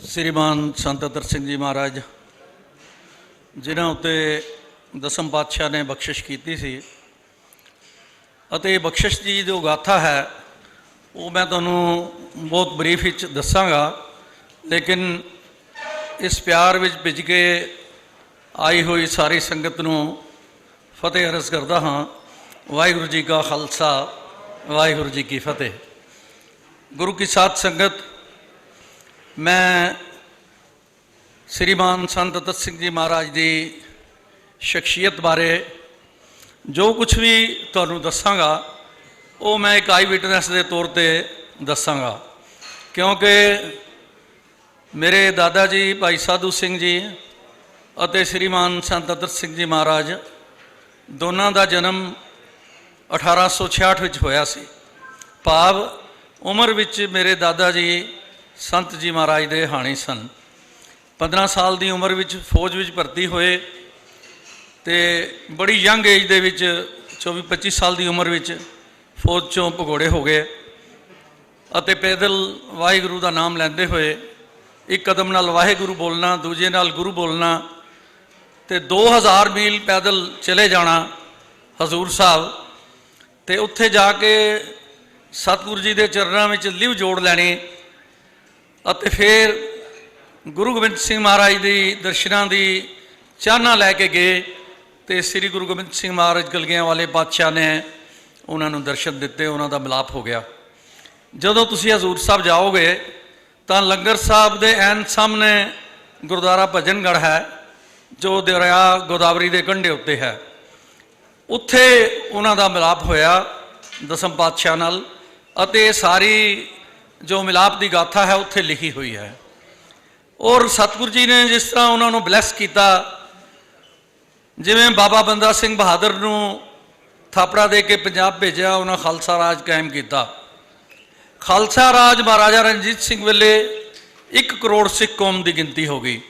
श्रीमान संत अतर सिंह जी महाराज जिन्हां उत्ते दसम पातशाह ने बख्शिश की सी अते बख्शिश जी जो गाथा है वो मैं तुहानूं बहुत बरीफ विच दसांगा, लेकिन इस प्यार विच भिज के आई हुई सारी संगत नूं फतेह अरज करदा हाँ। वाहिगुरू जी का खालसा, वाहिगुरू जी की फतेह। गुरु की साथ संगत, मैं श्रीमान संत अतर सिंह जी महाराज की शख्सियत बारे जो कुछ भी तुहानूं दसांगा वो मैं एक आई विटनेस के तौर पर दसांगा, क्योंकि मेरे दादा जी भाई साधू सिंह जी और श्रीमान संत अतर सिंह जी महाराज दोनों का जन्म 1866 विच होया सी। भाव उम्र विच मेरे दादा जी संत जी महाराज दे हाणी सन। 15 साल की उम्र विच फौज विच भर्ती होए ते बड़ी यंग एज दे विच 24-25 साल की उम्र विच फौज चों भगोड़े हो गए अते पैदल वाहिगुरू का नाम लैंदे हुए एक कदम नाल वाहिगुरू बोलना, दूजे नाल गुरु बोलना ते 2000 मील पैदल चले जाना हजूर साहब ते उत्थे जाके सतगुरु जी के चरणों में लिव जोड़ लैनी अते फिर गुरु गोबिंद सिंह महाराज की दर्शनां की चाहना लैके गए तो श्री गुरु गोबिंद सिंह महाराज गलगियां वाले पातशाह ने उन्होंने दर्शन दिते, उन्हों मिलाप हो गया। जदों तुसीं हजूर साहब जाओगे तो लंगर साहब के ऐन सामने गुरुद्वारा भजनगढ़ है जो दरिया गोदावरी के कंढे उत्ते है। उत्थे उन्हों मिलाप होया दसम पातशाह नाल अते सारी जो मिलाप की गाथा है उत्थे लिखी हुई है। और सतगुरु जी ने जिस तरह उन्होंने ब्लैस किया, जिवें बाबा बंदा सिंह बहादुर नूं थापड़ा दे के पंजाब भेजा, उन्होंने खालसा राज कायम किया। खालसा राज महाराजा रणजीत सिंह वेले 1 करोड़ सिख कौम की गिनती हो गई,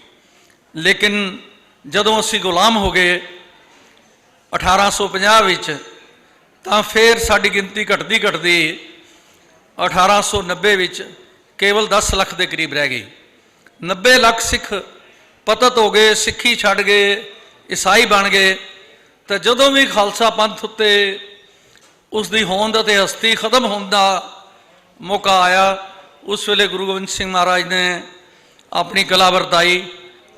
लेकिन जदों असीं गुलाम हो गए 1850 विच तां फिर साडी गिनती घटदी घटदी 1890 विच केवल 10 लाख के करीब रह गई। 90 लाख सिख पतत हो गए, सिखी छड़ गए, ईसाई बन गए। तो जदों भी खालसा पंथ उत्ते उसकी होंद अते हस्ती खत्म होने का मौका आया, उस वेले गुरु गोबिंद सिंह महाराज ने अपनी कला वरताई।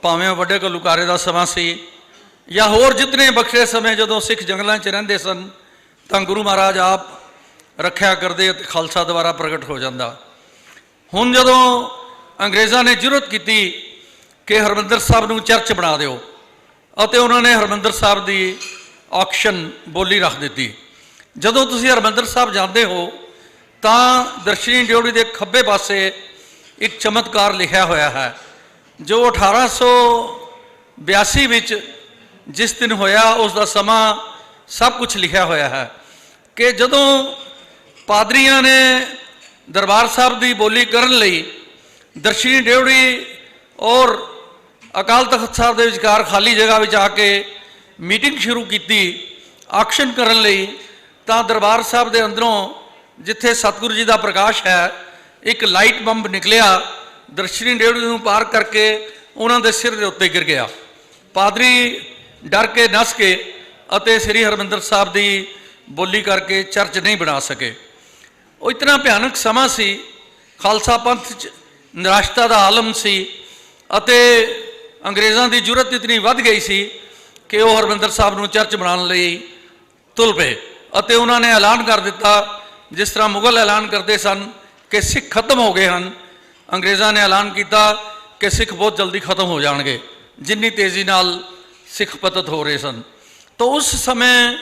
भावें वड्डे घल्लूकारे का समा सी या होर जितने बखरे समय जदों सिख जंगलों च रहिंदे सन तां गुरु महाराज आप रखिया करते ते खालसा दोबारा प्रगट हो जाता। हुण जदों अंग्रेज़ों ने जरूरत की कि हरमंदर साहब नूं चर्च बना दिओ अते उन्होंने हरमंदर साहब की ऑक्शन बोली रख दी। जदों तुसीं हरमंदर साहब जाते हो तां दर्शनी ड्योढ़ी के खब्बे पासे एक चमत्कार लिखा होया है जो 1882 विच जिस दिन होया उसका समा सब कुछ लिखा होया है कि जदों पादरियां ने दरबार साहब की बोली करन लई दर्शनी ड्योढ़ी और अकाल तख्त साहब के विचकार खाली जगह में आके मीटिंग शुरू की ऑक्शन करन लई, तां दरबार साहब के अंदरों जिथे सतगुरु जी का प्रकाश है एक लाइट बंब निकलिया, दर्शनी ड्योढ़ी नूं पार करके उन्होंने सिर के उत्ते गिर गया। पादरी डर के नस के अते श्री हरमंदर साहब की बोली करके चर्च नहीं बना सके। वो इतना भयानक समा सी, खालसा पंथ निराशता का आलम सी अते अंग्रेज़ों की जरूरत इतनी वध गई सी कि वह हरमंदर साहब नूं चर्च बनाने लई तुल पे अते उन्होंने ऐलान कर दिता, जिस तरह मुगल ऐलान करते सन कि सिख खत्म हो गए हैं, अंग्रेज़ों ने ऐलान किया कि सिख बहुत जल्दी खत्म हो जाएंगे जिन्नी तेज़ी नाल सिख पतत हो रहे सन। तो उस समय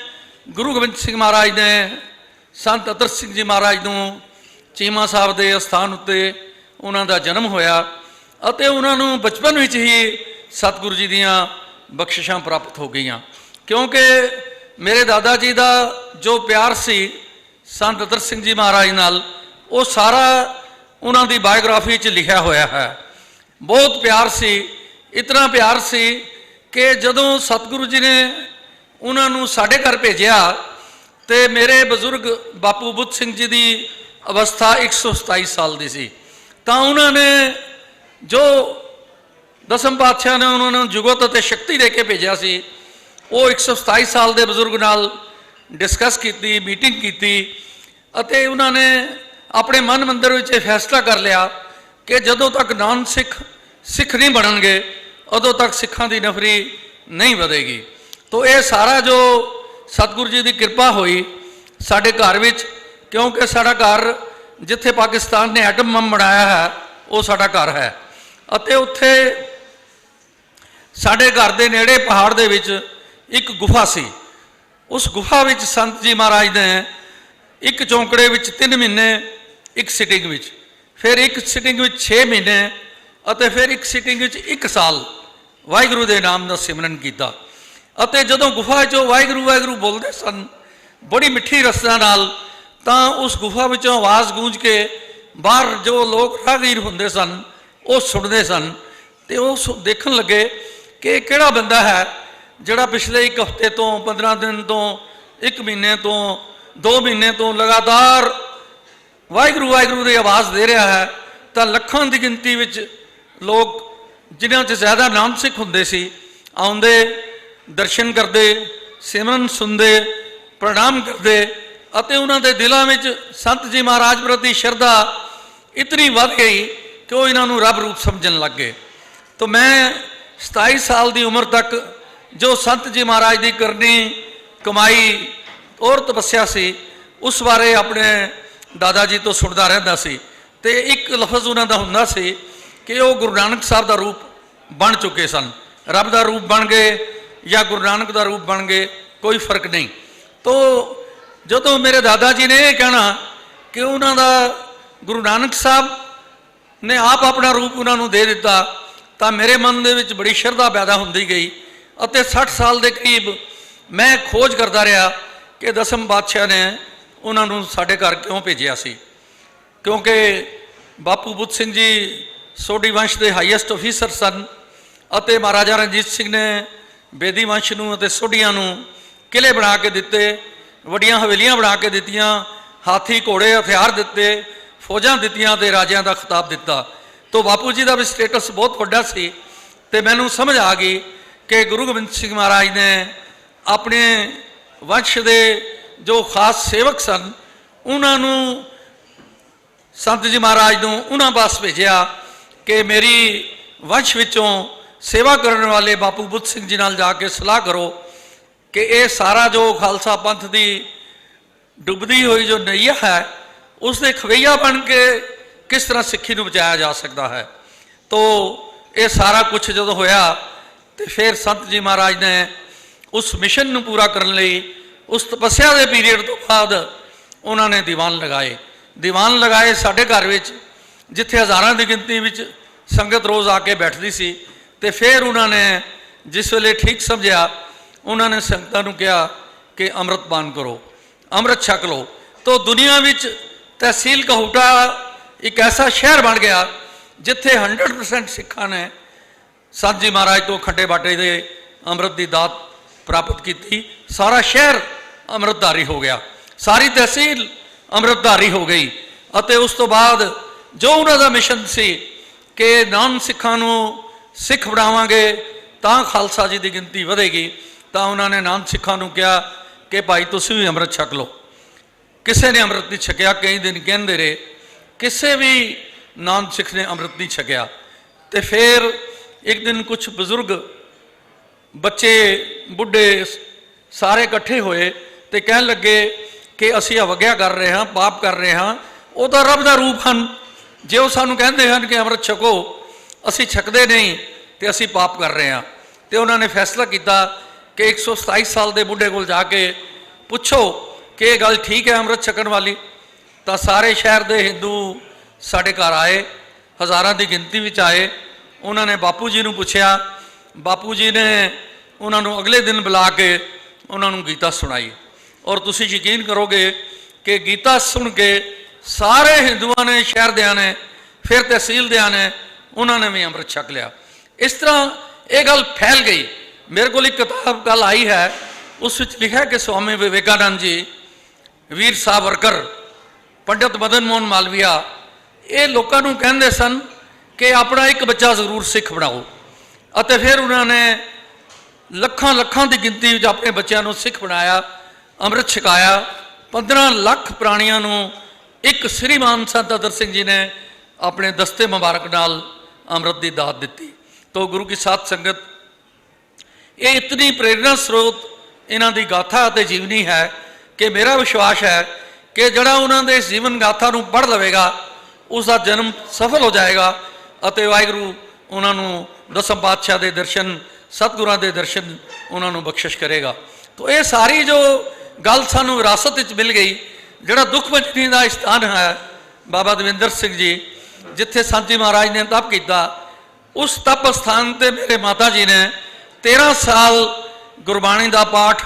गुरु गोबिंद सिंह महाराज ने संत अतर सिंह जी महाराज नूं चीमा साहब के अस्थान उत्ते उन्हां दा जन्म होया अते उन्होंने बचपन विच ही सतगुरु जी दियां बख्शिशां प्राप्त हो गई, क्योंकि मेरे दादा जी का जो प्यार सी संत अतर सिंह जी महाराज नाल वो सारा उन्हां दी बायोग्राफी च लिखा होया है। बहुत प्यार सी, इतना प्यार सी कि जदों सतगुरु जी ने उन्होंने साढ़े घर भेजा तो मेरे बजुर्ग बापू बुद्ध सिंह जी की अवस्था 127 साल की सी, तो उन्होंने जो दसम पातशाह ने उन्होंने जुगत और शक्ति दे के भेजा सी, वो 127 साल के बजुर्ग नाल डिस्कस की, मीटिंग की, उन्होंने अपने मन मंदिर में फैसला कर लिया कि जदों तक नान सिख नहीं बननगे उदों तक सिखां की नफरी नहीं बढ़ेगी। तो ये सारा जो सतगुरु जी की कृपा हुई साडे घर विच, क्योंकि साडा घर जिथे पाकिस्तान ने एटम बम बनाया है वो साडा घर है। अते उत्थे साडे घर के नेड़े पहाड़ दे विच एक गुफा सी। उस गुफा विच संत जी महाराज ने एक चौंकड़े विच 3 महीने, एक सिटिंग विच, फिर एक सिटिंग विच 6 महीने, अते फिर एक सिटिंग विच 1 साल वाहिगुरू के नाम का सिमरन किया। अते जदों गुफा चो वाहिगुरू वाहिगुरू बोलते सन बड़ी मिठी रस्ता नाल, तां उस गुफा विचों आवाज़ गूंज के बाहर जो लोग राहगीर हुंदे सन वो सुनते सन। तो वो देखन लगे कि किहड़ा बंदा है जिहड़ा पिछले 1 हफ्ते तो 15 दिन तो 1 महीने तो 2 महीने तो लगातार वाहिगुरू वाहिगुरू की आवाज़ दे रहा है। तो लखां की गिनती विच लोग जिन्हां च ज़्यादा नाम सिख हुंदे सी आउंदे, दर्शन करते, सिमरन सुनते, प्रणाम करते, अते उन्हां दे दिलां विच संत जी महाराज प्रति श्रद्धा इतनी वध गई कि वो इन्हां नूं रब रूप समझन लग गए। तो मैं 27 साल की उम्र तक जो संत जी महाराज की करनी कमाई और तपस्या सी उस बारे अपने दादा जी तो सुनता रहता सी। ते एक लफज उन्हां दा हुंदा सी कि वो गुरु नानक साहब का रूप बन चुके सन, रब का रूप बन गए या गुरु नानक का रूप बन गए, कोई फर्क नहीं। तो जो मेरे दादा जी ने यह कहना कि उन्होंने गुरु नानक साहब ने आप अपना रूप उन्होंने दे दिता, तो मेरे मन के बड़ी श्रद्धा पैदा होती गई। और 60 साल के करीब मैं खोज करता रहा कि दसम पातशाह ने उन्होंने साढ़े घर क्यों भेजा सी, क्योंकि बापू बुद्ध सिंह जी सोढ़ी वंश के हाईएस्ट ऑफिसर सन। और महाराजा रणजीत सिंह ने बेदी वंश नूं ते सोढ़ियां नूं किले बना के दिते, वड्डियां हवेलियां बना के दित्तियां, हाथी घोड़े हथियार दिते, फौजां दित्तियां ते राजियां दा खिताब दिता। तो बापू जी का भी स्टेटस बहुत वड्डा सी। ते मैनूं समझ आ गई कि गुरु गोबिंद सिंह महाराज ने अपने वंश के जो खास सेवक सन उन्होंने संत जी महाराज नूं उन्हां पास भेजिया कि मेरी वंश विचों सेवा करने वाले बापू बुद्ध सिंह जी नाल जाके सलाह करो कि ये सारा जो खालसा पंथ की डुबदी हुई जो नैया है उसके खवैया बन के किस तरह सिक्खी नूं बचाया जा सकता है। तो ये सारा कुछ जो होया तो फिर संत जी महाराज ने उस मिशन नूं पूरा करने लई उस तपस्या के पीरीयड तो बाद उन्होंने दीवान लगाए। दीवान लगाए साढ़े घर विच, जिथे हज़ारां की गिनती विच संगत रोज़ आके बैठती सी। तो फिर उन्होंने जिस वेले ठीक समझा उन्होंने संगतां नूं कहा कि अमृत पान करो, अमृत छक लो। तो दुनिया विच तहसील कहूटा एक ऐसा शहर बन गया जिथे 100% सिखां ने संत जी महाराज तो खंडे बाटे दे अमृत की दात प्राप्त की। सारा शहर अमृतधारी हो गया, सारी तहसील अमृतधारी हो गई। और उस तो बाद जो उन्होंने मिशन सी कि नाम सिखां नूं सिख बनावांगे तां खालसा जी की गिनती वधेगी, तो उन्होंने नाम सिखां नूं कहा कि भाई तुसीं भी अमृत छक लो। किसी ने अमृत नहीं छकिया, कई दिन कहते रहे, किसी भी नाम सिख ने अमृत नहीं छकिया। तो फिर एक दिन कुछ बजुर्ग बच्चे बुढ़े सारे इकट्ठे होए तो कह लगे कि असी अवग्या कर रहे हैं, पाप कर रहे हैं, वो तो रब का रूप हैं, जे वो सानू कहते हैं कि अमृत छको असी छकते नहीं तो असी पाप कर रहे हैं। तो उन्होंने फैसला किया कि 127 साल के बुढ़े को जाके पुछो कि ये गल ठीक है अमृत छकन वाली। तो सारे शहर के हिंदू साढ़े घर आए, हज़ारां की गिनती में आए। उन्होंने बापू जी को पूछया, बापू जी ने उन्होंने अगले दिन बुला के उन्होंने गीता सुनाई। और तुसी यकीन करोगे कि गीता सुन के सारे हिंदुओं ने, शहर दिया ने, फिर तहसील दिया ने, उन्होंने भी अमृत छक लिया। इस तरह ये गल फैल गई। मेरे को एक किताब कल आई है, उस लिखा है कि स्वामी विवेकानंद जी, वीर सावरकर, पंडित मदन मोहन मालवीया, ये लोगों को कहते सन कि अपना एक बच्चा जरूर सिख बनाओ। और फिर उन्होंने ਲੱਖਾਂ ਲੱਖਾਂ ਦੀ ਗਿਣਤੀ ਵਿੱਚ ਆਪਣੇ ਬੱਚਿਆਂ ਨੂੰ ਸਿੱਖ ਬਣਾਇਆ, ਅੰਮ੍ਰਿਤ ਛਕਾਇਆ। 15 ਲੱਖ ਪ੍ਰਾਣੀਆਂ ਨੂੰ ਇੱਕ ਸ੍ਰੀਮਾਨ ਸੰਤ ਅਦਰ ਸਿੰਘ ਜੀ ਨੇ ਆਪਣੇ ਦਸਤੇ ਮੁਬਾਰਕ ਨਾਲ ਅੰਮ੍ਰਿਤ ਦੀ ਦਾਤ ਦਿੱਤੀ। तो गुरु की साथ संगत, ये इतनी प्रेरणा स्रोत इन्हां दी गाथा ते जीवनी है कि मेरा विश्वास है कि जड़ा उन्होंने इस जीवन गाथा नूं पढ़ लवेगा उसका जन्म सफल हो जाएगा और वाहिगुरू उन्होंने दसम पातशाह के दर्शन, सतगुरां के दर्शन उन्होंने बख्शिश करेगा। तो ये सारी जो गल सानू विरासत विच मिल गई, जड़ा दुख पंचमी का स्थान है बाबा दविंदर सिंह जी जिथे संत जी महाराज ने तप किया, उस तप स्थान पर मेरे माता जी ने 13 साल गुरबाणी का पाठ,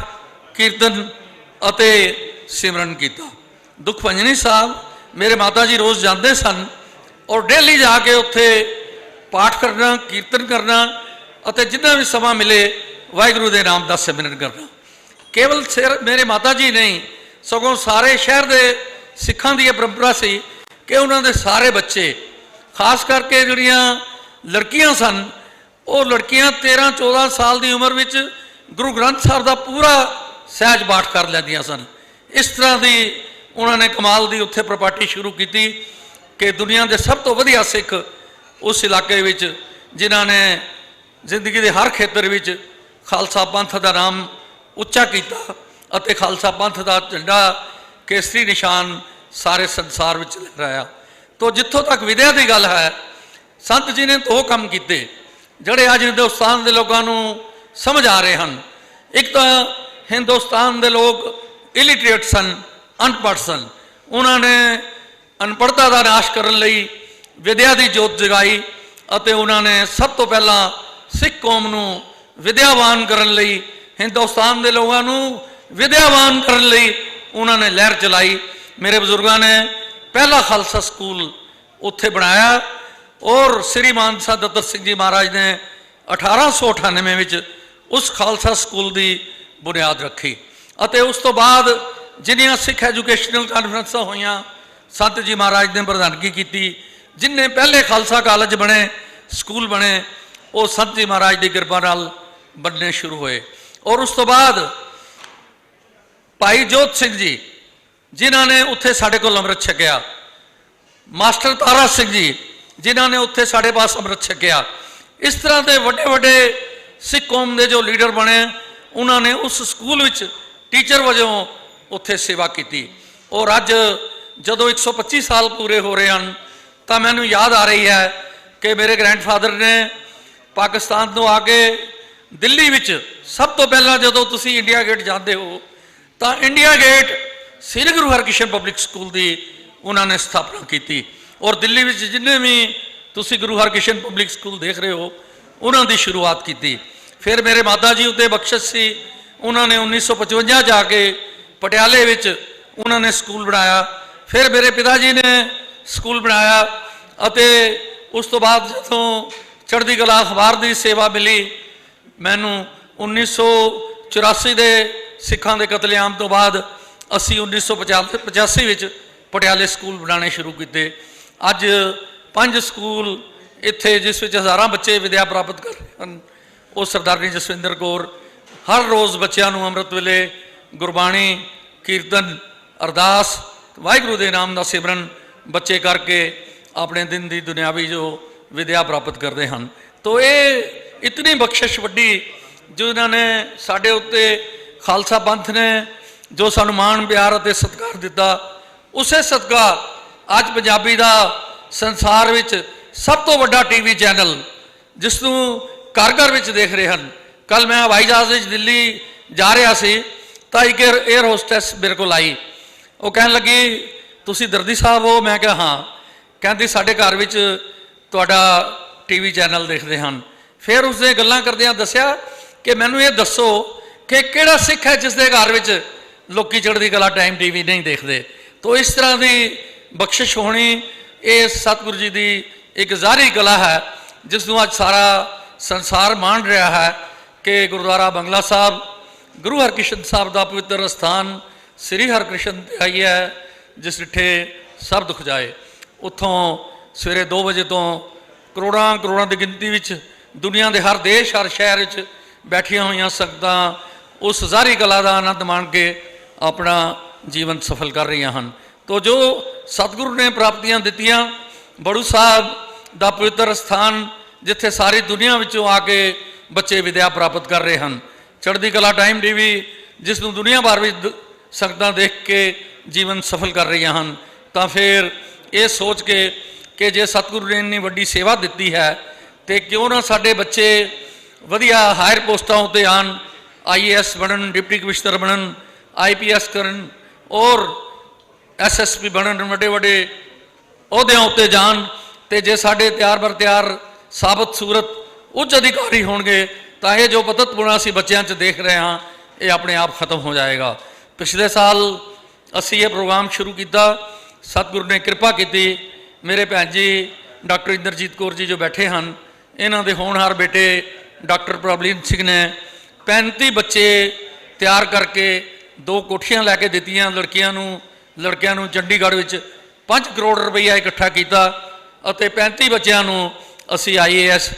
कीर्तन अते सिमरन किया। दुख भंजनी साहब मेरे माता जी रोज़ जाते सन और डेली जाके उत्थे पाठ करना, कीर्तन करना अते जितना भी समा मिले वाहिगुरू के नाम का सिमरन करना। केवल सिर मेरे माता जी नहीं सगों सारे शहर के सिखां दी परंपरा सी कि उन्होंने सारे बच्चे, खास करके जिहड़ियां लड़कियां सन, वो लड़कियां 13-14 साल की उम्र में गुरु ग्रंथ साहब का पूरा सहज पाठ कर लैंदियां सन। इस तरह की उन्होंने कमाल की उत्थे प्रपार्टी शुरू की कि दुनिया के सब तो वधिया सिख उस इलाके में जिन्हों ने जिंदगी के हर खेतर में खालसा पंथ का नाम उच्चा किया और खालसा पंथ का झंडा, केसरी निशान सारे संसार में लहराया। तो जितों तक विद्या की गल है, संत जी ने दो काम किए जोड़े अज हिंदुस्तान के लोगों को समझ आ रहे हैं। एक तो हिंदुस्तान के लोग इलिटरेट सन, अनपढ़ सन, उन्होंने अनपढ़ता का नाश करने लई विद्या की जोत जगाई और उन्होंने सब तो पहला सिख कौम को विद्यावान करने लई, हिंदुस्तान के लोगों को विद्यावान करने लई उन्होंने लहर चलाई। मेरे बजुर्गों ने पहला खालसा स्कूल उत्थे बनाया और श्रीमान संत दत्त सिंह जी महाराज ने 1898 में उस खालसा स्कूल की बुनियाद रखी। और उस तो बाद जिन्नियां सिख एजुकेशनल कॉन्फ्रेंस हुई, संत जी महाराज ने प्रधानगी की। जिन्ने पहले खालसा कॉलेज बने, स्कूल बने, वो संत जी महाराज की कृपा नाल बनने शुरू हुए। और उस तो बाद भाई जोत सिंह जी जिन्होंने उत्थे साढ़े को अमृत छकिया, मास्टर तारा सिंह जी जिन्होंने उत्थे साढ़े पास अमृत छकिया। इस तरह के वड्डे वड्डे सिख कौम के जो लीडर बने, उन्होंने उस स्कूल में टीचर वजों उत्थे सेवा की। और अज जदों 125 साल पूरे हो रहे हैं तो मैनू याद आ रही है कि मेरे ग्रैंडफादर ने पाकिस्तान तो आके दिल्ली में सब तो पहला जदों तुसी इंडिया गेट जाते हो तो इंडिया गेट श्री गुरु हरकृष्ण पब्लिक स्कूल की उन्होंने स्थापना की। और दिल्ली में जिन्हें भी तुसी गुरु हरकृष्ण पब्लिक स्कूल देख रहे हो उन्होंने शुरुआत की। फिर मेरे माता जी उत्ते बख्शिश सी, उन्होंने 1955 जाके पटियाले में उन्होंने स्कूल बनाया। फिर मेरे पिताजी ने स्कूल बनाया और उस तो बाद जो चढ़ती कला अखबार की सेवा मिली मैनू 1984 के सिखों के कतलेआम तो बाद असी 1985 में पटियाले स्कूल बनाने शुरू किए। अज 5 स्कूल इत्थे जिस विच हज़ारां बच्चे विद्या प्राप्त कर रहे हैं। वो सरदारनी जसविंदर कौर हर रोज़ बच्चों को अमृत वेले गुरबाणी, कीर्तन, अरदास, वाहिगुरू के नाम का सिमरन बच्चे करके अपने दिन की दुनियावी जो विद्या प्राप्त करते हैं। तो ये इतनी बख्शिश वड्डी जो इन्होंने साढ़े उत्ते खालसा पंथ ने जो सानू मान प्यार और सत्कार दिता, उसे सदका अज पंजाबी का संसार विच सब तो वड्डा टीवी चैनल जिसनू घर घर विच देख रहे हैं। कल मैं हवाई जहाज़ विच दिल्ली जा रहा सी तो एक एयर होस्टैस मेरे को आई, वो कहन लगी तुसी दर्दी साहब हो? मैं कहा हाँ। कहती साढ़े घर विच तुहाडा टीवी चैनल देखते हैं। फिर उसने गल्लां करदियां दस्सिया कि मैनू ये दसो कि किहड़ा सिख है जिसके घर विच लोकी चढ़ती कला टाइम टीवी नहीं देखते। तो इस तरह की बख्शिश होनी ये सतगुरु जी की एक ज़ाहरी कला है जिसनों अज सारा संसार मान रहा है कि गुरुद्वारा बंगला साहब गुरु हरकृष्ण साहब का पवित्र स्थान श्री हरकृष्ण तिहाई है जिस डिठे सब दुख जाए। उत्थों सवेरे 2 बजे तो ਕਰੋੜਾਂ ਕਰੋੜਾਂ ਦੀ ਗਿਣਤੀ ਵਿੱਚ ਦੁਨੀਆ ਦੇ ਹਰ ਦੇਸ਼ ਹਰ ਸ਼ਹਿਰ ਵਿੱਚ ਬੈਠੀਆਂ ਹੋਈਆਂ ਸੰਗਤਾਂ ਉਸ ਜ਼ਾਰੀ ਕਲਾ ਦਾ ਆਨੰਦ ਮਾਣ ਕੇ ਆਪਣਾ ਜੀਵਨ ਸਫਲ ਕਰ ਰਹੀਆਂ ਹਨ। ਤੋ ਜੋ ਸਤਿਗੁਰੂ ਨੇ ਪ੍ਰਾਪਤੀਆਂ ਦਿੱਤੀਆਂ, ਬੜੂ ਸਾਹਿਬ ਦਾ ਪਵਿੱਤਰ ਸਥਾਨ ਜਿੱਥੇ ਸਾਰੀ ਦੁਨੀਆ ਵਿੱਚੋਂ ਆ ਕੇ ਬੱਚੇ ਵਿਦਿਆ ਪ੍ਰਾਪਤ ਕਰ ਰਹੇ ਹਨ। ਚੜ੍ਹਦੀ ਕਲਾ ਟਾਈਮ ਟੀਵੀ ਜਿਸ ਨੂੰ ਦੁਨੀਆ ਭਰ ਵਿੱਚ ਸੰਗਤਾਂ ਦੇਖ ਕੇ ਜੀਵਨ ਸਫਲ ਕਰ ਰਹੀਆਂ ਹਨ, ਤਾਂ ਫਿਰ ਇਹ ਸੋਚ ਕੇ ਕਿ ਜੇ ਸਤਿਗੁਰੂ ਨੇ ਇੰਨੀ ਵੱਡੀ ਸੇਵਾ ਦਿੱਤੀ ਹੈ ਤੇ ਕਿਉਂ ਨਾ ਸਾਡੇ ਬੱਚੇ ਵਧੀਆ ਹਾਇਰ ਪੋਸਟਾਂ ਉੱਤੇ ਆਉਣ, IAS ਬਣਨ, ਡਿਪਟੀ ਕਮਿਸ਼ਨਰ ਬਣਨ, IPS ਕਰਨ ਔਰ SSP ਬਣਨ, ਵੱਡੇ ਵੱਡੇ ਅਹੁਦਿਆਂ ਉੱਤੇ ਜਾਣ। ਤੇ ਜੇ ਸਾਡੇ ਤਿਆਰ ਬਰ ਤਿਆਰ ਸਾਬਤ ਸੂਰਤ ਉੱਚ ਅਧਿਕਾਰੀ ਹੋਣਗੇ ਤਾਂ ਇਹ ਜੋ ਪਤਤਪੁਣਾ ਅਸੀਂ ਬੱਚਿਆਂ 'ਚ ਦੇਖ ਰਹੇ ਹਾਂ ਇਹ ਆਪਣੇ ਆਪ ਖਤਮ ਹੋ ਜਾਏਗਾ। ਪਿਛਲੇ ਸਾਲ ਅਸੀਂ ਇਹ ਪ੍ਰੋਗਰਾਮ ਸ਼ੁਰੂ ਕੀਤਾ, ਸਤਿਗੁਰੂ ਨੇ ਕਿਰਪਾ ਕੀਤੀ। ਮੇਰੇ ਭੈਣ ਜੀ ਡਾਕਟਰ ਇੰਦਰਜੀਤ ਕੌਰ ਜੀ ਜੋ ਬੈਠੇ ਹਨ, ਇਹਨਾਂ ਦੇ ਹੋਣਹਾਰ ਬੇਟੇ ਡਾਕਟਰ ਪ੍ਰਭਲੀਨ ਸਿੰਘ ਨੇ 35 ਬੱਚੇ ਤਿਆਰ ਕਰਕੇ 2 ਕੋਠੀਆਂ ਲੈ ਕੇ ਦਿੱਤੀਆਂ ਲੜਕਿਆਂ ਨੂੰ ਚੰਡੀਗੜ੍ਹ ਵਿੱਚ 5 ਕਰੋੜ ਰੁਪਈਆ ਇਕੱਠਾ ਕੀਤਾ ਅਤੇ 35 ਬੱਚਿਆਂ ਨੂੰ ਅਸੀਂ IAS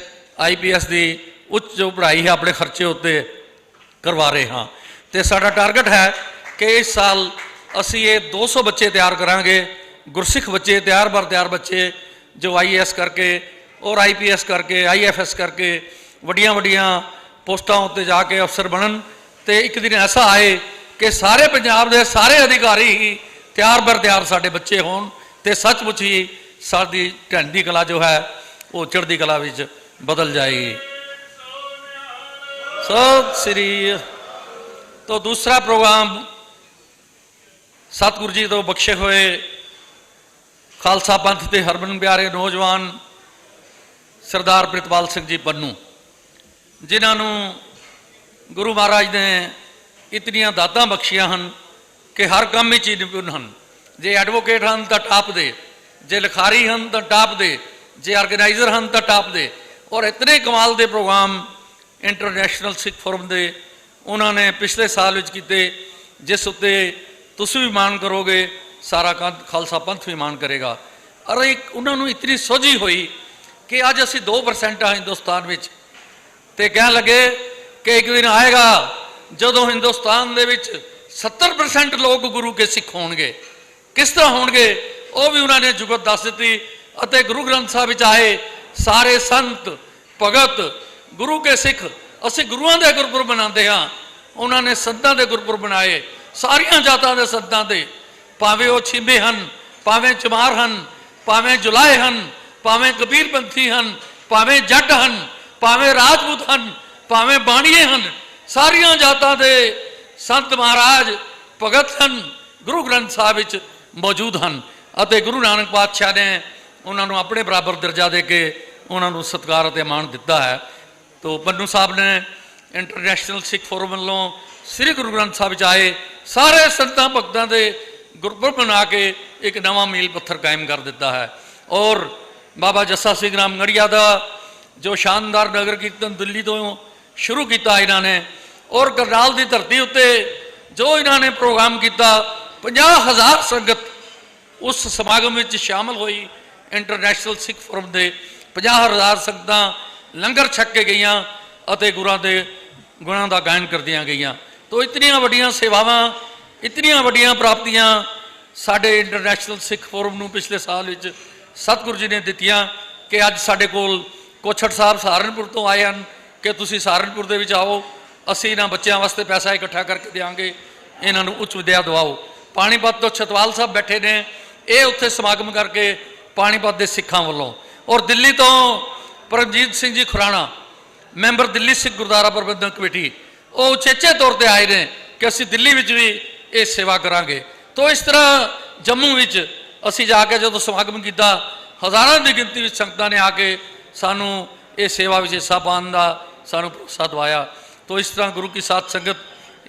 IPS ਦੀ ਉੱਚ ਜੋ ਪੜ੍ਹਾਈ ਹੈ ਆਪਣੇ ਖਰਚੇ ਉੱਤੇ ਕਰਵਾ ਰਹੇ ਹਾਂ। ਤੇ ਸਾਡਾ ਟਾਰਗੇਟ ਹੈ ਕਿ ਇਸ ਸਾਲ ਅਸੀਂ ਇਹ 200 ਬੱਚੇ ਤਿਆਰ ਕਰਾਂਗੇ, ਗੁਰਸਿੱਖ ਬੱਚੇ, ਤਿਆਰ ਬਰ ਤਿਆਰ ਬੱਚੇ ਜੋ IAS ਕਰਕੇ ਔਰ IPS ਕਰਕੇ IFS ਕਰਕੇ ਵੱਡੀਆਂ ਵੱਡੀਆਂ ਪੋਸਟਾਂ ਉੱਤੇ ਜਾ ਕੇ ਅਫਸਰ ਬਣਨ। ਤੇ ਇੱਕ ਦਿਨ ਐਸਾ ਆਏ ਕਿ ਸਾਰੇ ਪੰਜਾਬ ਦੇ ਸਾਰੇ ਅਧਿਕਾਰੀ ਹੀ ਤਿਆਰ ਬਰ ਤਿਆਰ ਸਾਡੇ ਬੱਚੇ ਹੋਣ ਤੇ ਸੱਚਮੁੱਚ ਹੀ ਸਾਡੀ ਢਹਿੰਦੀ ਕਲਾ ਜੋ ਹੈ ਉਹ ਚੜ੍ਹਦੀ ਕਲਾ ਵਿੱਚ ਬਦਲ ਜਾਏਗੀ। ਸਤਿ ਸ੍ਰੀ। तो दूसरा प्रोग्राम सतगुरु जी तो बख्शे हुए खालसा पंथ के हरमन प्यारे नौजवान सरदार प्रितपाल सिंह जी पन्नू, जिन्होंने गुरु महाराज ने इतनियां दातां बख्शियां हैं कि हर काम में निपुण हैं। जे एडवोकेट हैं तो टाप दे, जे लिखारी हैं तो टाप दे, जे ऑर्गेनाइजर हैं तो टाप दे। और इतने कमाल के प्रोग्राम इंटरनेशनल सिख फोरम के उन्होंने पिछले साल किए, जिस उत्ते तुसी भी मान करोगे, सारा खालसा पंथ भी मान करेगा। और एक उन्होंने इतनी सोझी हुई कि अज असी 2% हाँ हिंदुस्तान में, तो कह लगे कि एक दिन आएगा जदों हिंदुस्तान दे विच 70% लोग गुरु के सिख होंगे। किस तरह होंगे वो भी उन्होंने जुगत दस दी। और गुरु ग्रंथ साहब आए सारे संत भगत गुरु के सिख, ਅਸੀਂ ਗੁਰੂਆਂ ਦੇ ਗੁਰਪੁਰਬ ਮਨਾਉਂਦੇ ਹਾਂ, ਉਹਨਾਂ ਨੇ ਸੰਤਾਂ ਦੇ ਗੁਰਪੁਰਬ ਬਣਾਏ, ਸਾਰੀਆਂ ਜਾਤਾਂ ਦੇ ਸੰਤਾਂ ਦੇ, ਭਾਵੇਂ ਉਹ ਛਿੰਬੇ ਹਨ, ਭਾਵੇਂ ਚਮਾਰ ਹਨ, ਭਾਵੇਂ ਜੁਲਾਏ ਹਨ, ਭਾਵੇਂ ਕਬੀਰਪੰਥੀ ਹਨ, ਭਾਵੇਂ ਜੱਟ ਹਨ, ਭਾਵੇਂ ਰਾਜਪੂਤ ਹਨ, ਭਾਵੇਂ ਬਾਣੀਏ ਹਨ, ਸਾਰੀਆਂ ਜਾਤਾਂ ਦੇ ਸੰਤ ਮਹਾਰਾਜ ਭਗਤ ਹਨ ਗੁਰੂ ਗ੍ਰੰਥ ਸਾਹਿਬ ਵਿੱਚ ਮੌਜੂਦ ਹਨ। ਅਤੇ ਗੁਰੂ ਨਾਨਕ ਪਾਤਸ਼ਾਹ ਨੇ ਉਹਨਾਂ ਨੂੰ ਆਪਣੇ ਬਰਾਬਰ ਦਰਜਾ ਦੇ ਕੇ ਉਹਨਾਂ ਨੂੰ ਸਤਿਕਾਰ ਅਤੇ ਮਾਣ ਦਿੱਤਾ ਹੈ। तो पन्नू साहब ने इंटरनेशनल सिख फोरम वालों श्री गुरु ग्रंथ साहब आए सारे संतां भगतां दे गुरपुरब बना के एक नवा मील पत्थर कायम कर दिता है। और बाबा जस्सा सिंह रामगढ़िया का जो शानदार नगर कीर्तन दिल्ली तो शुरू किया इन्होंने, और करनाल की धरती उत्ते जो इन्होंने प्रोग्राम किया, 50,000 संगत उस समागम में शामिल हुई। इंटरनेशनल सिख फोरम के 50,000 संगतां लंगर छक के गई और गुरुआं के गुणां का गायन करदियां गईयां। तो इतनियां वड्डियां सेवावां, इतनियां वड्डियां प्राप्तियां साडे इंटरनेशनल सिख फोरम नूं पिछले साल विच सतगुरु जी ने दित्तियां कि अज साडे कोल कोछड़ साहब सहारनपुर तो आए हैं कि तुसीं सहारनपुर दे विच आओ, असीं इन्हां बच्चों वास्ते पैसा इकट्ठा करके देंगे, इन्हां नूं उच्च विद्या दवाओ। पाणीपत तो छतवाल साहब बैठे ने, ये उत्थे समागम करके पाणीपत के सिखां वालों। और दिल्ली तो परमजीत सिंह जी खुराना मैंबर दिल्ली सिख गुरुद्वारा प्रबंधक कमेटी, वो उचेचे तौर पर आए हैं कि असी दिल्ली में भी ये सेवा करांगे। तो इस तरह जम्मू में असी जाके जो समागम किया, हज़ारों की गिनती में संगतां ने आके सानू ये सेवा में हिस्सा पाने का सानू भरोसा दवाया। तो इस तरह गुरु की साथ संगत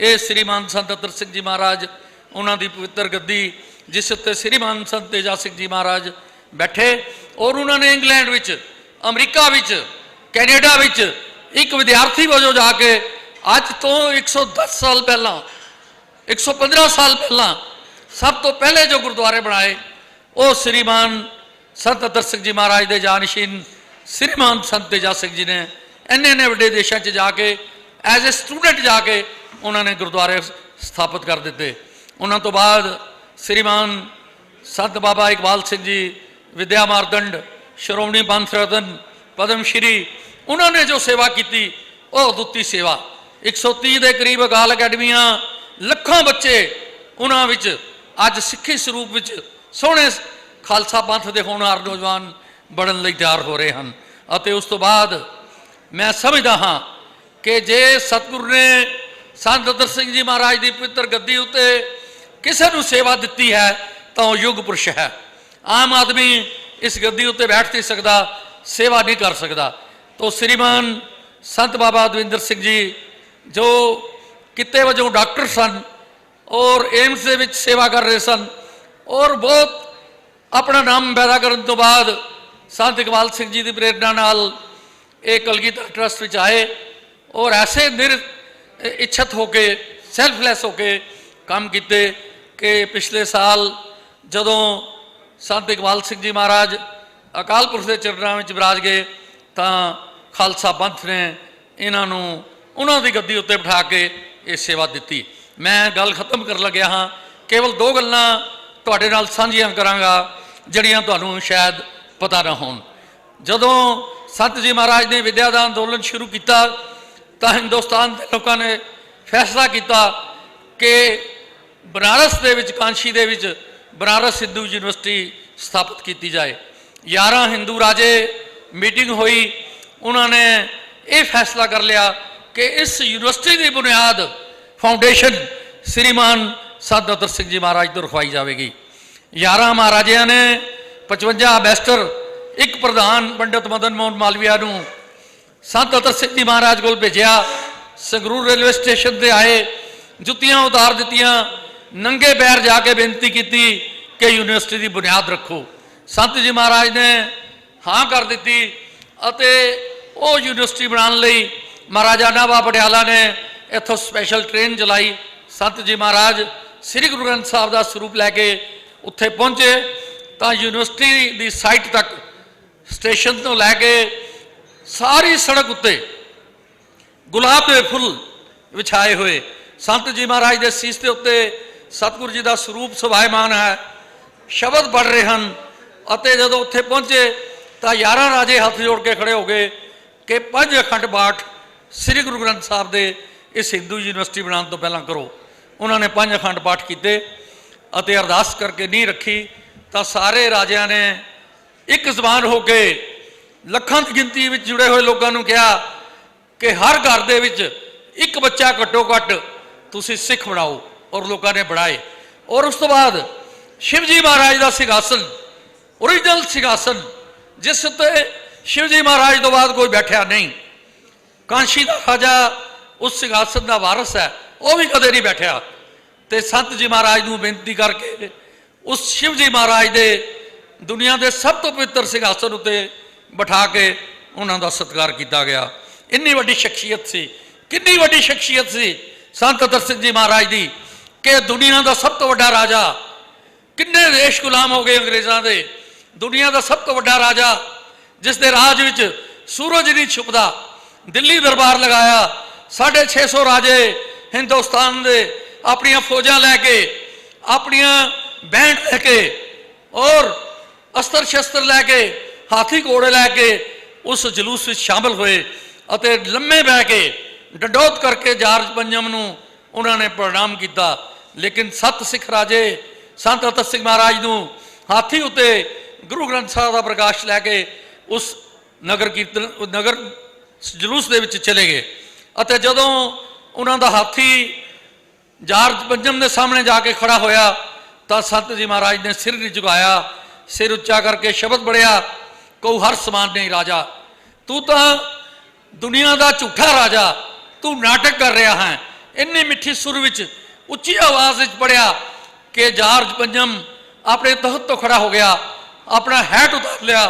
ये श्रीमान संत अतर सिंह जी महाराज उन्हों की पवित्र गद्दी जिस उत्ते श्रीमान संत तेजा सिंह जी महाराज बैठे, और उन्होंने इंग्लैंड में, अमरीका विच, कैनेडा विच एक विद्यार्थी वजों जाके अज तो 110 साल पहला, 115 साल पहला सब तो पहले जो गुरुद्वारे बनाए वो श्रीमान संत अतर सिंह जी महाराज के जानशीन श्रीमान संत तेजा सिंह जी ने इन्ने वड्डे देशों च जाके एज ए स्टूडेंट जाके उन्होंने गुरुद्वारे स्थापित कर दिते। उन्होंने तो बाद श्रीमान संत बाबा इकबाल सिंह जी, विद्या मारदंड, श्रोमणी पंथ रतन, पद्म श्री, उन्होंने जो सेवा की वह अदुੱਤੀ सेवा। 130 के करीब अकाल अकैडमियां, लखां बच्चे उन्होंने अज सिक्खी स्वरूप में सोहने खालसा पंथ के होनहार नौजवान बनने लई तैयार हो रहे हैं। और उस तो बाद मैं समझदा हाँ कि जे सतगुरु ने संत दत्तर सिंह जी महाराज की पवित्र गद्दी उत्ते किसी को सेवा दी है तो युग पुरुष है। आम आदमी इस गद्दी उत्ते बैठ नहीं सकता, सेवा नहीं कर सकता। तो श्रीमान संत बाबा दविंदर सिंह जी जो किते वजों डॉक्टर सन और एम्स के सेवा कर रहे सन और बहुत अपना नाम पैदा करने तो बाद संत इकबाल सिंह जी की प्रेरणा नाल एक कलगीधर ट्रस्ट में आए और ऐसे इच्छत होके सैल्फलैस होके काम किए कि पिछले साल जदों संत इकबाल सिंह जी महाराज अकाल पुरख के चरणों में विराज गए तो खालसा पंथ ने इन्हों उन्होंने गद्दी उत्ते बिठा के ये सेवा दी। मैं गल खत्म कर लग्या हाँ, केवल 2 गल्लां तुहाडे नाल साझियां करांगा जड़ियां तुहानूं शायद पता ना होण। जदों संत जी महाराज ने विद्या का अंदोलन शुरू किया तो हिंदुस्तान के लोगों ने फैसला किया कि बनारस के विच कांशी दे विच बनारस हिंदू यूनिवर्सिटी स्थापित की जाए। 11 हिंदू राजे मीटिंग हुई, उन्होंने ये फैसला कर लिया कि इस यूनिवर्सिटी की बुनियाद फाउंडेशन श्रीमान संत दत्तर सिंह जी महाराज तो रखवाई जाएगी। 11 महाराजिया ने 55 अंबैसडर, एक प्रधान पंडित मदन मोहन मालवीया नूं संत दत्तर सिंह जी महाराज को भेजा। संगरूर रेलवे स्टेशन पर आए, जुत्तियां उतार दित्तियां, नंगे पैर जाके बेनती की कि यूनिवर्सिटी की बुनियाद रखो। संत जी महाराज ने हाँ कर दी और वो यूनिवर्सिटी बनाने लई महाराजा नाभा पटियाला ने इतों स्पैशल ट्रेन चलाई। संत जी महाराज श्री गुरु ग्रंथ साहब का स्वरूप लैके उत्थे पहुँचे तो यूनिवर्सिटी की साइट तक स्टेशन तो लैके सारी सड़क उत्ते गुलाब के फुल विछाए हुए। संत जी महाराज के सीस के उत्ते सतगुरु जी का स्वरूप सुभायमान है, शब्द पढ़ रहे हैं। जो उत्थे पहुँचे तो 11 राजे हाथ जोड़ के खड़े हो गए कि 5 अखंड पाठ श्री गुरु ग्रंथ साहब के इस हिंदू यूनिवर्सिटी बनाने तो पहला करो। उन्होंने 5 अखंड पाठ किए, अरदास करके नहीं रखी तो सारे राजिया ने एक जबान होके लखां की गिनती में जुड़े हुए लोगों को कहा कि हर घर दे विच एक बच्चा घट्टो घट्ट तुसी सिख बनाओ, और लोगों ने बढ़ाए। और उस तो बाद शिव जी महाराज का सिंघासन, ओरिजिनल सिंघासन जिस उत्ते शिव जी महाराज तो बाद कोई बैठा नहीं, कांशी का राजा उस सिंघासन का वारस है, वह भी कदे नहीं बैठा। तो संत जी महाराज को बेनती करके उस शिव जी महाराज के दुनिया के सब तो पवित्र सिंघासन उत्ते बिठा के उन्होंने सत्कार किया गया। इन्नी वड्डी शख्सियत सी, कितनी वड्डी शख्सियत सी संत दत्तर सिंह जी महाराज की कि दुनिया का सब तो वड्डा राजा, किन्ने देश गुलाम हो गए अंग्रेज़ों के, दुनिया का सब तो वड्डा राजा जिसके राज विच सूरज नहीं छुपता, दिल्ली दरबार लगाया, 650 राजे हिंदुस्तान के अपन फौजा लैके, अपन बैंड लैके और अस्त्र शस्त्र लैके, हाथी घोड़े लैके उस जलूस में शामिल हुए और लम्मे बह के डंडौत करके जार्ज पंजम नूं उन्होंने प्रणाम किया। लेकिन 7 सिख राजे संत दत्तर सिंह महाराज नूं हाथी उत्ते गुरु ग्रंथ साहब का प्रकाश लैके उस नगर कीर्तन नगर जलूस के विच चले गए। और जदों उन्होंने हाथी जार्ज पंजम के सामने जाके खड़ा होया तो संत जी महाराज ने सिर नहीं झुकाया, सिर उच्चा करके शब्द पढ़िया, कहू हर समान नहीं राजा, तू तो दुनिया का झूठा राजा, तू नाटक कर रहा है। इन्नी मिठी सुर विच उच्ची आवाज विच पढ़िया कि जार्ज पंजम अपने तख्त तो खड़ा हो गया, अपना हैट उतार लिया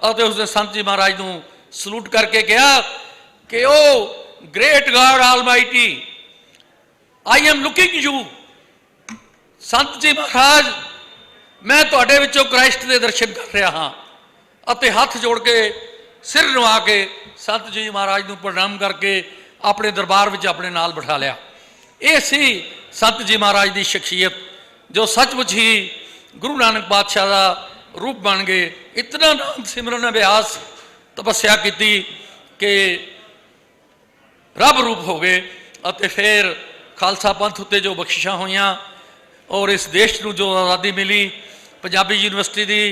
और उसने संत जी महाराज को सलूट करके कहा कि oh great God almighty, I am looking you. Sant ji महाराज मैं तुहाडे विचों क्राइस्ट के दर्शन कर रहा हाँ। हाथ जोड़ के सिर नवा के संत जी महाराज को प्रणाम करके अपने दरबार में अपने नाल बिठा लिया। ये सी संत जी महाराज की शख्सियत जो सचमुच ही गुरु नानक पातशाह का रूप बन गए। इतना नाम सिमरन अभ्यास तपस्या की कि रब रूप हो गए। और फिर खालसा पंथ उत्ते जो बख्शिशां होईयां और इस देश को जो आज़ादी मिली, पंजाबी यूनिवर्सिटी की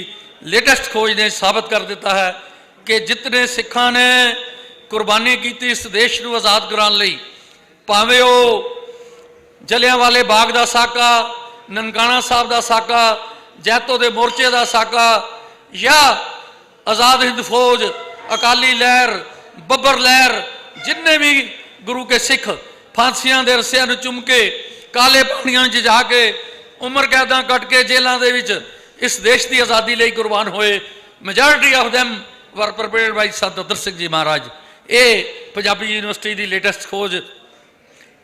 लेटेस्ट खोज ने साबित कर दिता है कि जितने सिखां ने कुर्बानी की इस देश को आज़ाद कराने लई, भावें वो जलियांवाले बाग का साका, ननकाना साहब का साका, जैतो के मोर्चे का साका, या आज़ाद हिंद फौज, अकाली लहर, बब्बर लहर, जिन्ने भी गुरु के सिख फांसियां के रस्सियां नूं चुम के काले पानियां च जाके उम्र कैदा कट के जेलों के विच इस देश की आज़ादी लई कुर्बान होए। Majority of them were prepared by संत अतर सिंह जी महाराज। ये पंजाबी यूनिवर्सिटी की लेटेस्ट खोज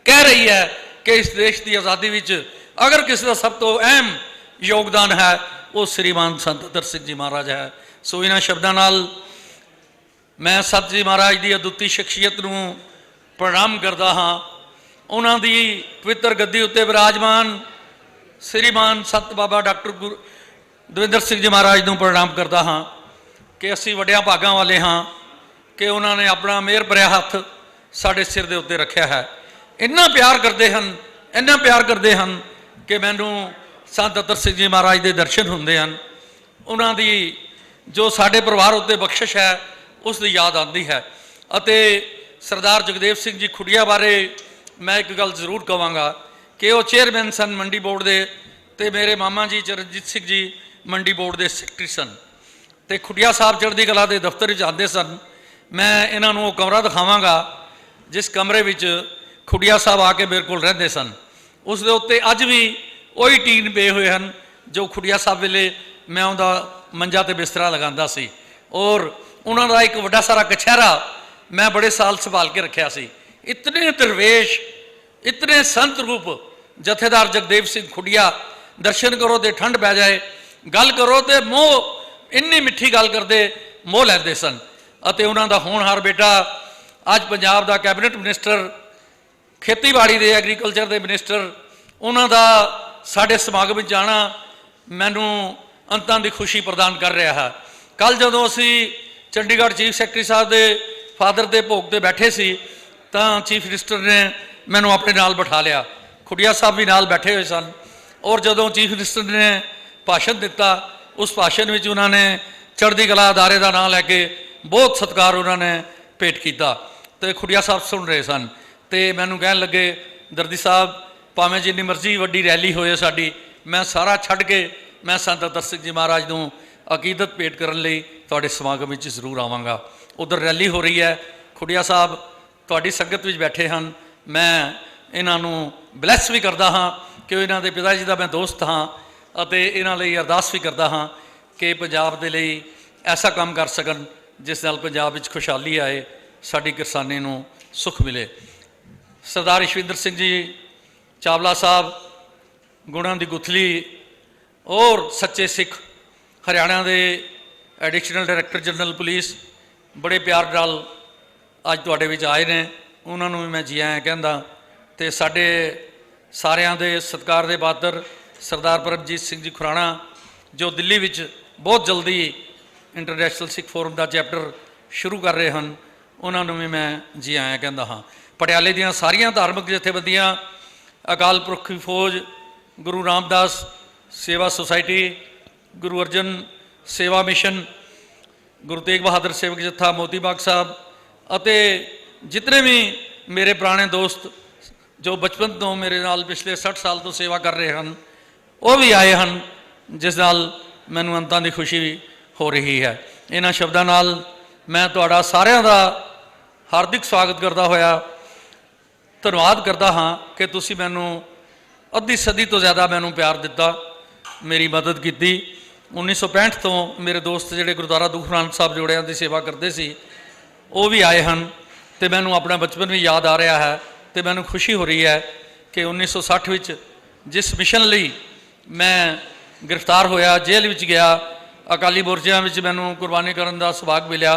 कह रही है कि इस देश की आज़ादी विच अगर किसी का सब तो अहम योगदान है वो श्रीमान संत अतर सिंह जी महाराज है। सो इन्हां शब्दां नाल मैं संत जी महाराज की अदुੱਤੀ शख्सियत नूं प्रणाम करता हाँ। उन्हां दी पवित्र गद्दी उत्ते विराजमान श्रीमान संत बाबा डॉक्टर गुरु दविंदर सिंह जी महाराज नूं प्रणाम करता हाँ कि असीं वड्डियां भागां वाले हाँ कि उन्होंने अपना मेहर भरिया हथ साडे सिर दे उत्ते रखिया है। इन्ना प्यार करते हैं, इन्ना प्यार करते हैं कि मैनू संत अतर सिंह जी महाराज के दर्शन होंदे हैं। उन्हां दी जो साडे परिवार उत्ते बख्शिश है उसकी याद आती है। अते सरदार जगदेव सिंह जी खुड़िया बारे मैं एक गल जरूर कहांगा कि वो चेयरमैन सन मंडी बोर्ड के, ते मेरे मामा जी चरणजीत सिंह जी मंडी बोर्ड के सैकटरी सन। तो खुड़िया साहब चढ़दी कला के दफ्तर आते सन। मैं इन्हों कमरा दिखावांगा जिस कमरे में खुड़िया साहब आके मेरे को रहंदे सन। उस दे उत्ते अज भी वही टीन पे हुए हैं जो खुड़िया साहब वेले मैं उनका मंजा ते बिस्तरा लगांदा सी। और उन्हों का एक वड्डा सारा कछहरा मैं बड़े साल संभाल के रखा सी। इतने दरवेश, इतने संत रूप जथेदार जगदेव सिंह खुड़िया, दर्शन करो तो ठंड पै जाए, गल करो तो मोह, इन्नी मिठी गल करते मोह लैंदे सन। अते उन्हों का होनहार बेटा अज पंजाब का कैबिनेट मिनिस्टर, खेतीबाड़ी के एग्रीकल्चर के मिनिस्टर, उन्हों का साढ़े समागम में जाना मैनू अंतां की खुशी प्रदान कर रहा है। कल जदों असी चंडीगढ़ चीफ सैकटरी साहब के फादर के भोग से बैठे सी तां चीफ मिनिस्टर ने मैनू अपने नाल बिठा लिया। खुड़िया साहब भी नाल बैठे हुए सन। और जदों चीफ मिनिस्टर ने भाषण दिता उस भाषण में उन्होंने चढ़दी कला अदारे का नाम लैके बहुत सत्कार उन्होंने भेंट किया। तो खुड़िया साहब सुन रहे सन तो मैनू कहन लगे, दर्दी साहब भावें जिन्नी मर्जी वड्डी रैली होए साडी, मैं सारा छड्ड के मैं संत अतर सिंह जी महाराज नूं अकीदत भेंट करन लई तुहाडे समागम विच जरूर आवांगा। उधर रैली हो रही है, खुड़िया साहब तुहाडी संगत विच बैठे हैं। मैं इन्हां नूं ब्लैस भी करता हाँ कि इन्हां दे पिता जी का मैं दोस्त हाँ अते इन्हां लई अरदास भी करता हाँ कि पंजाब दे लई ऐसा काम कर सकन जिस नाल पंजाब विच खुशहाली आए, साडी किसानी नूं सुख मिले। सरदार ईशविंदर सिंह जी चावला साहब गुणां दी गुथली और सच्चे सिख, हरियाणा के एडिशनल डायरैक्टर जनरल पुलिस, बड़े प्यार नाल अज तुहाडे विच आए ने। उन्होंने भी मैं जी आया कहंदा। ते साडे सारियां दे सत्कार दे पात्र सरदार परमजीत सिंह जी खुराना जो दिल्ली विच बहुत जल्दी इंटरनेशनल सिख फोरम का चैप्टर शुरू कर रहे हैं, उन्होंने भी मैं जी आया कहंदा हाँ। पटियाले दियां सारियां धार्मिक जथेबंदियां, अकाल पुरख की फौज, गुरु रामदास सेवा सोसाइटी, गुरु अर्जन सेवा मिशन, गुरु तेग बहादुर सेवक जत्था मोती बाग साहब अते जितने भी मेरे पुराने दोस्त जो बचपन तो मेरे नाल पिछले 60 साल तो सेवा कर रहे हैं वो भी आए हैं, जिस नाल मैनू अंतां दी खुशी हो रही है। इन्हां शब्दां नाल मैं तुहाडा सारिआं दा हार्दिक स्वागत करता होया धन्नवाद करता हाँ कि तुसीं मैनू अद्धी सदी तो ज़्यादा मैनू प्यार दिता, मेरी मदद की। 1965 तो मेरे दोस्त जोड़े गुरुद्वारा दुख नानक साहब जोड़ियां की सेवा करते सी वो भी आए हैं। तो मैनू अपना बचपन भी याद आ रहा है। तो मैनू खुशी हो रही है कि 1960 विच जिस मिशन लई मैं गिरफ्तार होया, जेल विच गया, अकाली मोर्चियां विच मैनू कुर्बानी करन दा सुभाग मिलिया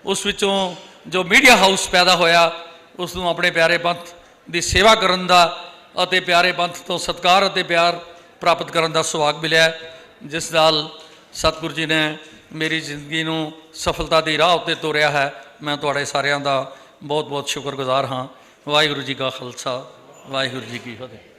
उस विचों जो मीडिया हाउस पैदा होया उस नूं अपने प्यारे पंथ की सेवा करन दा अते प्यारे पंथ तो सत्कार अते प्यार प्राप्त करन दा सुभाग मिलिया, जिस नाल सतगुरु जी ने मेरी जिंदगी नूं सफलता की राह उत्ते तोरिया है। मैं तुहाडे सारिਆਂ ਦਾ बहुत बहुत शुक्रगुजार हाँ। वाहिगुरू जी का खालसा, वाहिगुरू जी की फतेह।